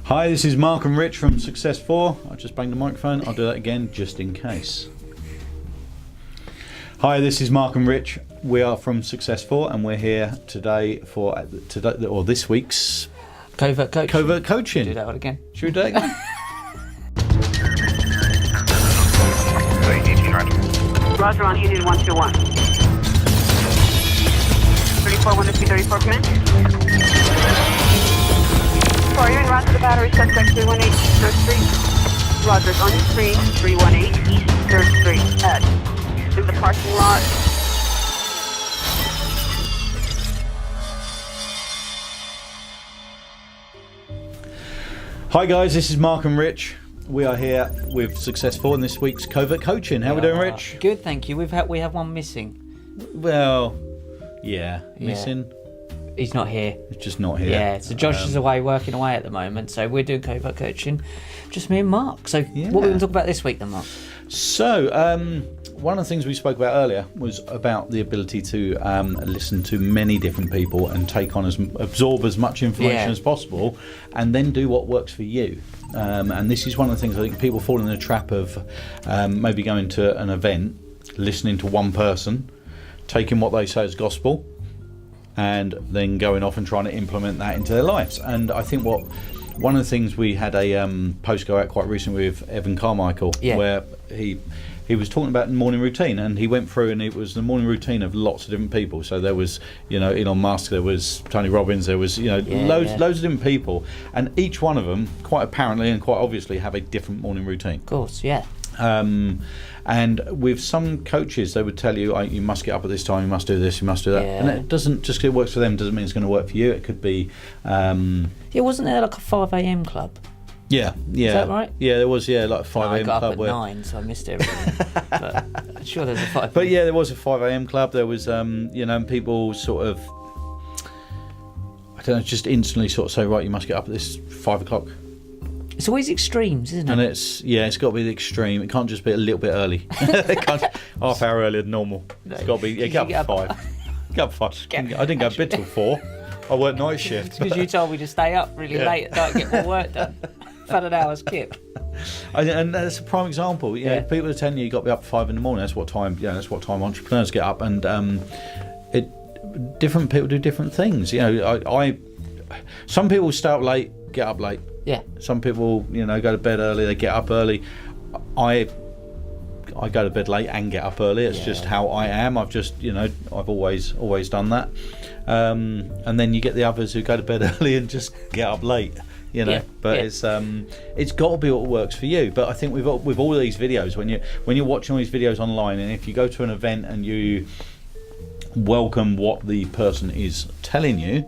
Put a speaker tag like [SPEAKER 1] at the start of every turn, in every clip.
[SPEAKER 1] Hi, this is Mark and Rich from Success 4. I just banged the microphone. I'll do that again just in case. Hi, this is Mark and Rich. We are from Success 4 and we're here today for this week's
[SPEAKER 2] Covert Coaching.
[SPEAKER 1] Covert Coaching.
[SPEAKER 2] Do that one again.
[SPEAKER 1] Should we do it again?
[SPEAKER 3] Roger on Unit 121. 34, 134, command. Are you en route to the battery, suspect 318 3rd Street? Roger, it's on your screen, 318 East 3rd Street. Through the parking lot.
[SPEAKER 1] Hi guys, this is Mark and Rich. We are here with Success 4 in this week's Covert Coaching. How we doing, Rich?
[SPEAKER 2] Good, thank you. We have one missing.
[SPEAKER 1] Well, yeah, missing.
[SPEAKER 2] He's not here.
[SPEAKER 1] He's just not here.
[SPEAKER 2] Yeah, so Josh is away, working away at the moment, so we're doing Covert Coaching, just me and Mark. So what are we going to talk about this week then, Mark?
[SPEAKER 1] So, one of the things we spoke about earlier was about the ability to listen to many different people and take on absorb as much information as possible, and then do what works for you. And this is one of the things I think people fall in the trap of, maybe going to an event, listening to one person, taking what they say as gospel, and then going off and trying to implement that into their lives. And I think one of the things, we had a post go out quite recently with Evan Carmichael, where he was talking about the morning routine, and he went through, and it was the morning routine of lots of different people. So there was, Elon Musk, there was Tony Robbins, there was, loads of different people, and each one of them, quite apparently and quite obviously, have a different morning routine.
[SPEAKER 2] Of course, yeah.
[SPEAKER 1] And with some coaches, they would tell you, you must get up at this time, you must do this, you must do that. And it doesn't, just because it works for them doesn't mean it's going to work for you. It could be...
[SPEAKER 2] wasn't there like a 5 a.m. club?
[SPEAKER 1] Yeah.
[SPEAKER 2] Is that right?
[SPEAKER 1] Yeah, there was, like a 5 a.m.
[SPEAKER 2] club. I got
[SPEAKER 1] club
[SPEAKER 2] up at 9, so I missed everything. But I'm sure there's a 5 a.m.
[SPEAKER 1] But yeah, there was a 5 a.m. club. There was, and people sort of, I don't know, just instantly sort of say, right, you must get up at this 5 o'clock.
[SPEAKER 2] It's always extremes, isn't it?
[SPEAKER 1] And it's got to be the extreme. It can't just be a little bit early. It can't, half hour earlier than normal. No, it's got to be, get up at 5. Get up at 5. I didn't go to bed till 4. I worked night shift.
[SPEAKER 2] Because you told me to stay up really late at night and get more work done. I've had an hour's skip.
[SPEAKER 1] And that's a prime example. People are telling you got to be up at 5 in the morning. That's what time. That's what time entrepreneurs get up. And different people do different things. Some people stay up late, get up late.
[SPEAKER 2] Yeah.
[SPEAKER 1] Some people, go to bed early, they get up early. I go to bed late and get up early. It's just how I am. I've just, I've always done that. And then you get the others who go to bed early and just get up late. But it's got to be what works for you. But I think with all these videos, when you're watching all these videos online, and if you go to an event and you welcome what the person is telling you,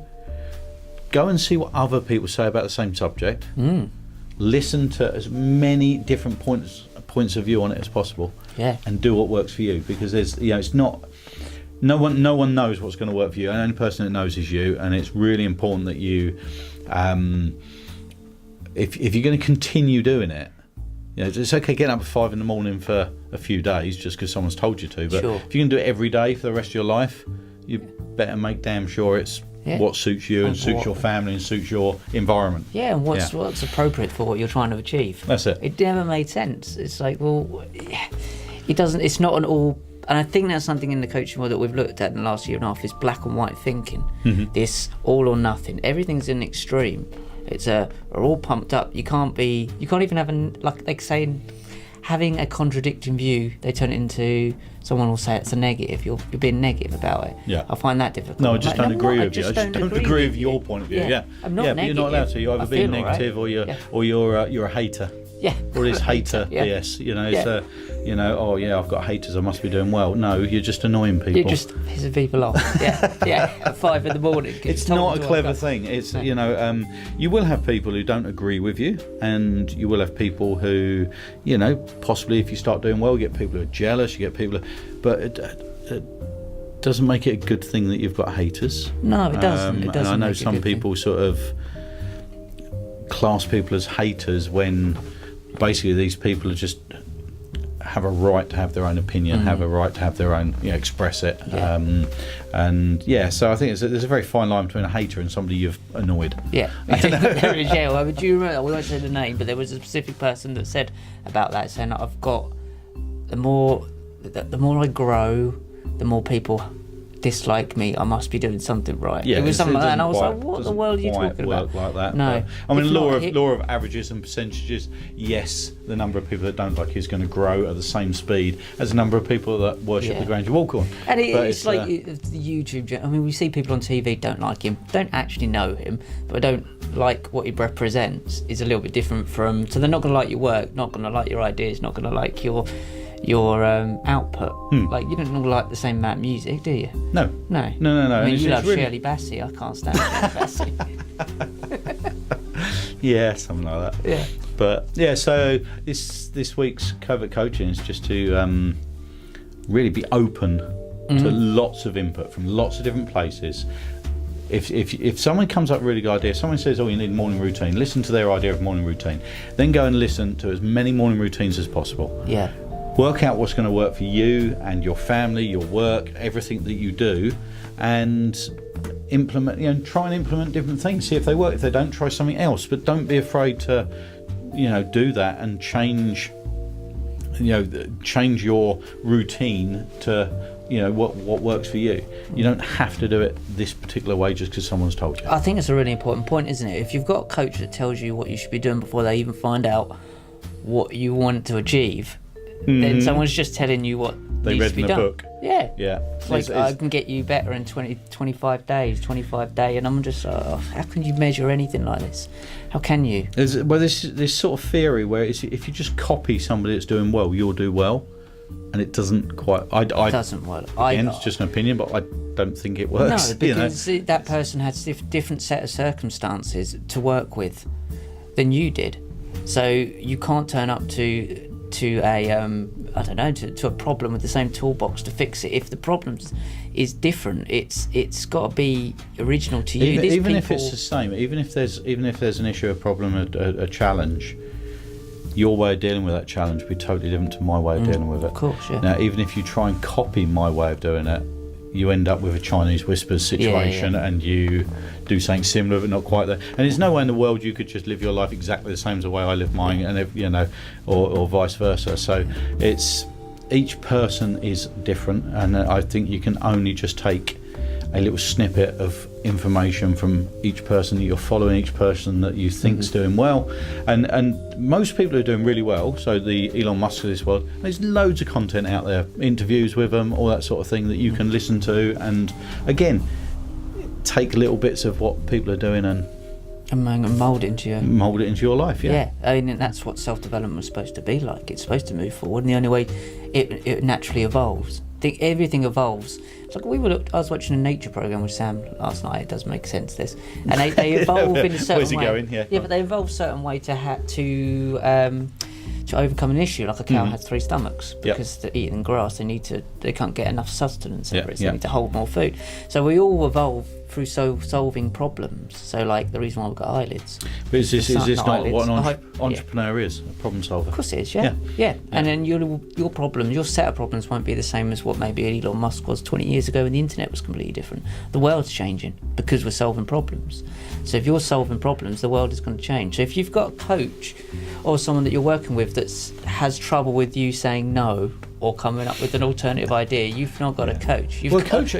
[SPEAKER 1] go and see what other people say about the same subject. Listen to as many different points of view on it as possible. And do what works for you, because there's it's not, no one knows what's going to work for you, and the only person that knows is you. And it's really important that you if you're going to continue doing it, it's okay getting up at 5 in the morning for a few days just because someone's told you to, but if you can do it every day for the rest of your life, you better make damn sure it's what suits you and suits your family and suits your environment.
[SPEAKER 2] And what's appropriate for what you're trying to achieve.
[SPEAKER 1] That's it.
[SPEAKER 2] It never made sense. It's like, well, it doesn't, it's not an all, and I think that's something in the coaching world that we've looked at in the last year and a half, is black and white thinking. This all or nothing. Everything's an extreme. It's we're all pumped up. You can't even have like saying, having a contradicting view, they turn it into, someone will say it's a negative. You're being negative about it. I find that difficult.
[SPEAKER 1] No, I just don't agree with you. I just don't agree with your point of view.
[SPEAKER 2] I'm not negative.
[SPEAKER 1] But you're not allowed to. You're either being negative or you're a hater. Or this hater BS. It's I've got haters, I must be doing well. No, you're just annoying people.
[SPEAKER 2] You're just pissing people off. At 5 in the morning.
[SPEAKER 1] It's not a clever thing. It's you will have people who don't agree with you, and you will have people who, possibly if you start doing well, you get people who are jealous. You get people, but it doesn't make it a good thing that you've got haters.
[SPEAKER 2] No, it doesn't. It doesn't.
[SPEAKER 1] And I know some people sort of class people as haters when basically these people are just have a right to have their own opinion, have a right to have their own, express it. So I think there's a very fine line between a hater and somebody you've annoyed.
[SPEAKER 2] Yeah, there is. Yeah, well, do you remember? We won't say the name, but there was a specific person that said about that, saying that I've got the more I grow, the more people dislike me. I must be doing something right.
[SPEAKER 1] Yeah,
[SPEAKER 2] it was something like that, and I was like, "What the world are you
[SPEAKER 1] quite
[SPEAKER 2] talking
[SPEAKER 1] work
[SPEAKER 2] about?"
[SPEAKER 1] like that.
[SPEAKER 2] No,
[SPEAKER 1] but, I mean, law of averages and percentages. Yes, the number of people that don't like you is going to grow at the same speed as the number of people that worship the ground you walk on.
[SPEAKER 2] And it's like the YouTube. I mean, we see people on TV don't like him, don't actually know him, but don't like what he represents. Is a little bit different from. So they're not going to like your work, not going to like your ideas, not going to like your output. Like, you don't all like the same amount of music, do you?
[SPEAKER 1] No.
[SPEAKER 2] I mean, you love Shirley Bassey. I can't stand Shirley Bassey.
[SPEAKER 1] Yeah, something like that.
[SPEAKER 2] Yeah.
[SPEAKER 1] But yeah, so this week's Covert Coaching is just to really be open to lots of input from lots of different places. If someone comes up with a really good idea, someone says, "Oh, you need a morning routine," listen to their idea of morning routine. Then go and listen to as many morning routines as possible.
[SPEAKER 2] Yeah.
[SPEAKER 1] Work out what's going to work for you and your family, your work, everything that you do, and implement. Try and implement different things. See if they work. If they don't, try something else. But don't be afraid to, do that and change. Change your routine to, what works for you. You don't have to do it this particular way just because someone's told you.
[SPEAKER 2] I think it's a really important point, isn't it? If you've got a coach that tells you what you should be doing before they even find out what you want to achieve. Then someone's just telling you what
[SPEAKER 1] they
[SPEAKER 2] needs
[SPEAKER 1] read
[SPEAKER 2] to be
[SPEAKER 1] in the
[SPEAKER 2] done.
[SPEAKER 1] book.
[SPEAKER 2] Yeah.
[SPEAKER 1] It's
[SPEAKER 2] like, I can get you better in 25 days, 25 day, and I'm just how can you measure anything like this? How can you?
[SPEAKER 1] There's this sort of theory where if you just copy somebody that's doing well, you'll do well, and it doesn't quite. It
[SPEAKER 2] doesn't work.
[SPEAKER 1] Again, it's just an opinion, but I don't think it works.
[SPEAKER 2] No, because that person has different set of circumstances to work with than you did, so you can't turn up to a problem with the same toolbox to fix it. If the problem is different, it's got to be original to you.
[SPEAKER 1] Even if it's the same, even if there's an issue, a problem, a challenge, your way of dealing with that challenge will be totally different to my way of dealing with it.
[SPEAKER 2] Of course, yeah.
[SPEAKER 1] Now, even if you try and copy my way of doing it, you end up with a Chinese whispers situation, and you do something similar but not quite there. And there's no way in the world you could just live your life exactly the same as the way I live mine, and or vice versa. So each person is different, and I think you can only just take a little snippet of information from each person that you're following, each person that you think's doing well, and most people are doing really well. So the Elon Musk of this world, there's loads of content out there, interviews with them, all that sort of thing that you can listen to, and again, take little bits of what people are doing and
[SPEAKER 2] mould it into your
[SPEAKER 1] life.
[SPEAKER 2] Yeah, I mean, that's what self-development was supposed to be like. It's supposed to move forward, and the only way it naturally evolves. I think everything evolves. It's like I was watching a nature program with Sam last night. It does make sense, this, and they evolve in a certain
[SPEAKER 1] Where's he
[SPEAKER 2] way.
[SPEAKER 1] Going? Yeah,
[SPEAKER 2] but they evolve a certain way to overcome an issue. Like a cow has 3 stomachs because they're eating grass. They can't get enough sustenance for it. So they need to hold more food. So we all evolve through solving problems. So like the reason why we've got eyelids.
[SPEAKER 1] But is this not what an entrepreneur is? A problem solver.
[SPEAKER 2] Of course it is, yeah. And then your problems, your set of problems won't be the same as what maybe Elon Musk was 20 years ago when the internet was completely different. The world's changing because we're solving problems. So if you're solving problems, the world is going to change. So if you've got a coach or someone that you're working with that has trouble with you saying no or coming up with an alternative idea, you've not got a coach. A coach,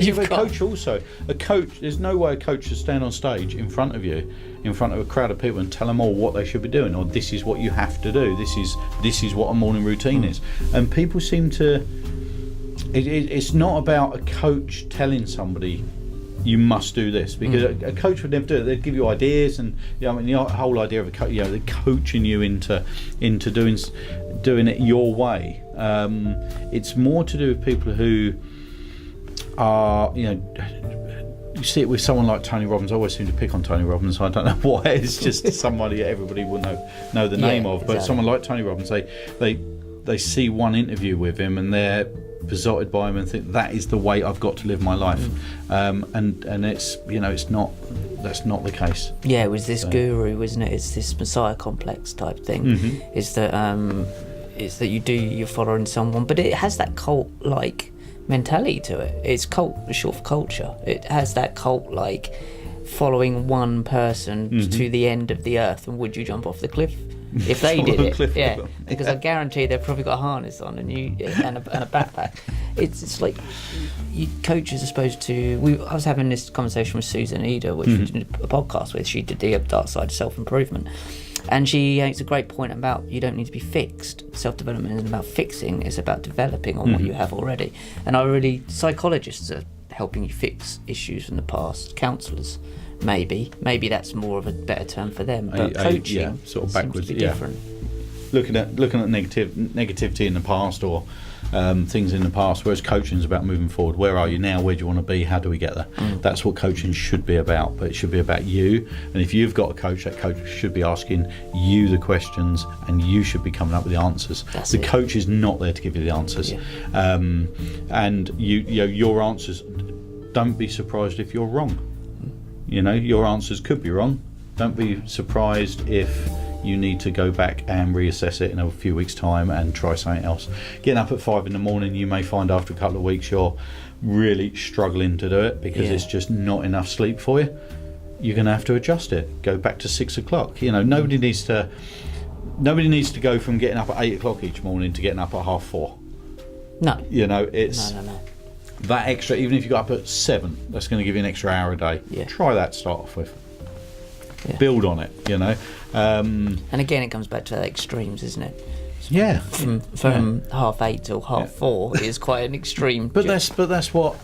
[SPEAKER 2] there's no way a coach should stand on stage in front of you, in front of a crowd of people, and tell them all what they should be doing, or this is what you have to do, this is what a morning routine is. And people seem to it's not about a coach telling somebody you must do this, because a coach would never do it. They'd give you ideas, and the whole idea of a coach, they're coaching you into doing it your way. It's more to do with people who are, you see it with someone like Tony Robbins. I always seem to pick on Tony Robbins. I don't know why. It's just somebody everybody will know the name of. But someone like Tony Robbins, they see one interview with him and they're besotted by him and think that is the way I've got to live my life. And it's it's not. That's not the case. Yeah, it was this guru, wasn't it? It's this Messiah complex type thing. Is that it's that you're following someone, but it has that cult-like mentality to it. It's short for culture. It has that cult-like following one person to the end of the earth. And would you jump off the cliff if they did it? Yeah, because I guarantee they've probably got a harness on and a backpack. It's like coaches are supposed to. I was having this conversation with Susan Eder, which we did a podcast with. She did the dark side of self-improvement. And she makes a great point about you don't need to be fixed. Self-development isn't about fixing, it's about developing on what you have already. And psychologists are helping you fix issues from the past. Counsellors, maybe that's more of a better term for them. But coaching
[SPEAKER 1] sort of backwards,
[SPEAKER 2] seems to be different.
[SPEAKER 1] Looking at negativity in the past or things in the past, whereas coaching is about moving forward. Where are you now? Where do you want to be? How do we get there? That's what coaching should be about, but it should be about you. And if you've got a coach, that coach should be asking you the questions and you should be coming up with the answers. The coach is not there to give you the answers. And your answers, don't be surprised if you're wrong. Your answers could be wrong. Don't be surprised if you need to go back and reassess it in a few weeks' time and try something else. Getting up at 5 a.m, you may find after a couple of weeks you're really struggling to do it because it's just not enough sleep for you. You're going to have to adjust it. Go back to 6 o'clock. Nobody needs to go from getting up at 8 o'clock each morning to getting up at 4:30.
[SPEAKER 2] No.
[SPEAKER 1] It's
[SPEAKER 2] no.
[SPEAKER 1] That extra. Even if you got up at 7, that's going to give you an extra hour a day. Try that to start off with. Build on it, and
[SPEAKER 2] again it comes back to the extremes, isn't it? From 8:30 till 4:30 is quite an extreme.
[SPEAKER 1] But that's what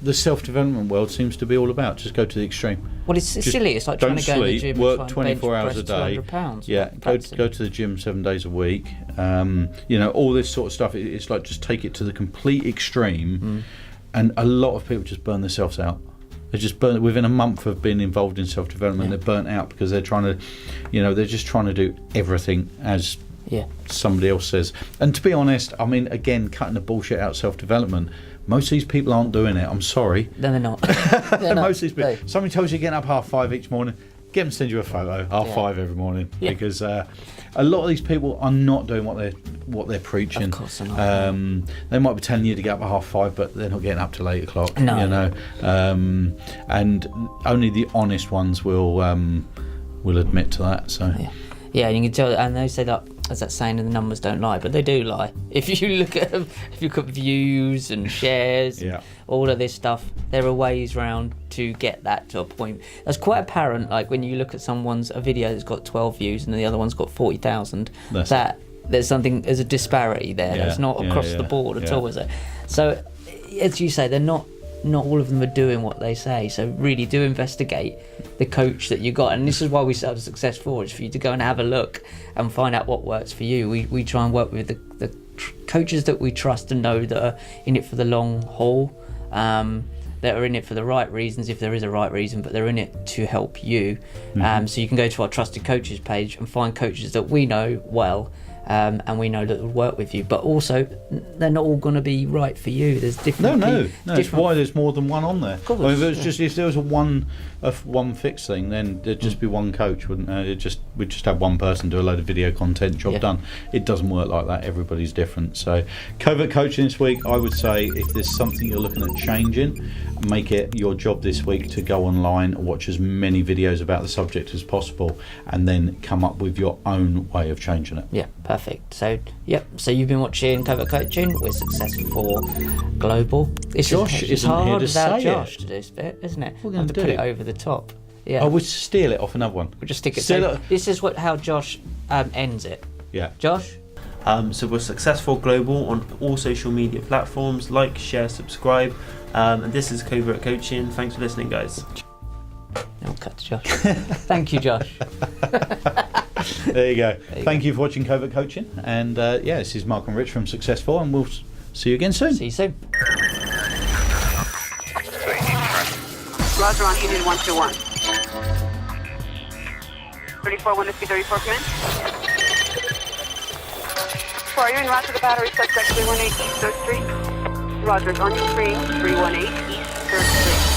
[SPEAKER 1] the self-development world seems to be all about. Just go to the extreme.
[SPEAKER 2] Well, it's silly. It's like trying to go in the gym,
[SPEAKER 1] work 24 hours a day.
[SPEAKER 2] 200 pounds.
[SPEAKER 1] Go to the gym 7 days a week. All this sort of stuff. It's like just take it to the complete extreme, and a lot of people just burn themselves out. They're just burnt within a month of being involved in self-development. They're burnt out because they're trying to, they're just trying to do everything as somebody else says. And to be honest, I mean, again, cutting the bullshit out of self-development, most of these people aren't doing it. I'm sorry.
[SPEAKER 2] No, they're not.
[SPEAKER 1] Most of these people. Somebody tells you getting up 5:30 each morning, get them to send you a photo 5:30 every morning because a lot of these people are not doing what they're preaching.
[SPEAKER 2] Of course they're not.
[SPEAKER 1] They might be telling you to get up at 5:30, but they're not getting up till 8 o'clock.
[SPEAKER 2] No.
[SPEAKER 1] And only the honest ones will admit to that. So
[SPEAKER 2] and you can tell. And they say that, as that saying, the numbers don't lie, but they do lie. If you look at views and shares, all of this stuff, there are ways round to get that to a point. That's quite apparent. Like when you look at a video that's got 12 views and the other one's got 40,000. There's a disparity there. That's not across the board at all, is it? So, as you say, they're not all of them are doing what they say. So really do investigate the coach that you got, and this is why we set up Success Forward, is for you to go and have a look and find out what works for you. We try and work with the coaches that we trust and know that are in it for the long haul, that are in it for the right reasons, if there is a right reason, but they're in it to help you. So you can go to our trusted coaches page and find coaches that we know well, and we know that will work with you, but also they're not all going to be right for you. There's different. No.
[SPEAKER 1] It's why there's more than one on there. Of course, if there was a one fixed thing, then there'd just be one coach, wouldn't there? We'd just have one person do a load of video content, job done. It doesn't work like that. Everybody's different. So, Covert Coaching this week, I would say if there's something you're looking at changing, make it your job this week to go online, watch as many videos about the subject as possible, and then come up with your own way of changing it.
[SPEAKER 2] Yeah, perfect. So you've been watching Covert Coaching with Success for Global.
[SPEAKER 1] Josh isn't
[SPEAKER 2] hard
[SPEAKER 1] here to
[SPEAKER 2] without
[SPEAKER 1] say
[SPEAKER 2] Josh
[SPEAKER 1] it.
[SPEAKER 2] to do this bit, isn't it?
[SPEAKER 1] We're going to
[SPEAKER 2] put it over the top. Yeah.
[SPEAKER 1] Oh, we'll steal it off another one.
[SPEAKER 2] We'll just stick it. This is how Josh ends it.
[SPEAKER 1] Yeah.
[SPEAKER 2] Josh?
[SPEAKER 4] So we're Successful Global on all social media platforms. Like, share, subscribe. And this is Covert Coaching. Thanks for listening, guys.
[SPEAKER 2] I'll cut to Josh. Thank you, Josh.
[SPEAKER 1] There you go. Thank you for watching Covert Coaching. And this is Mark and Rich from Successful, and we'll see you again soon.
[SPEAKER 2] See you soon.
[SPEAKER 3] Roger on Union 121. 34, 1 to 34, command. 4, are you in route to the battery, suspect 318 East 3rd Street? Roger, on your screen, 318 East 3rd Street.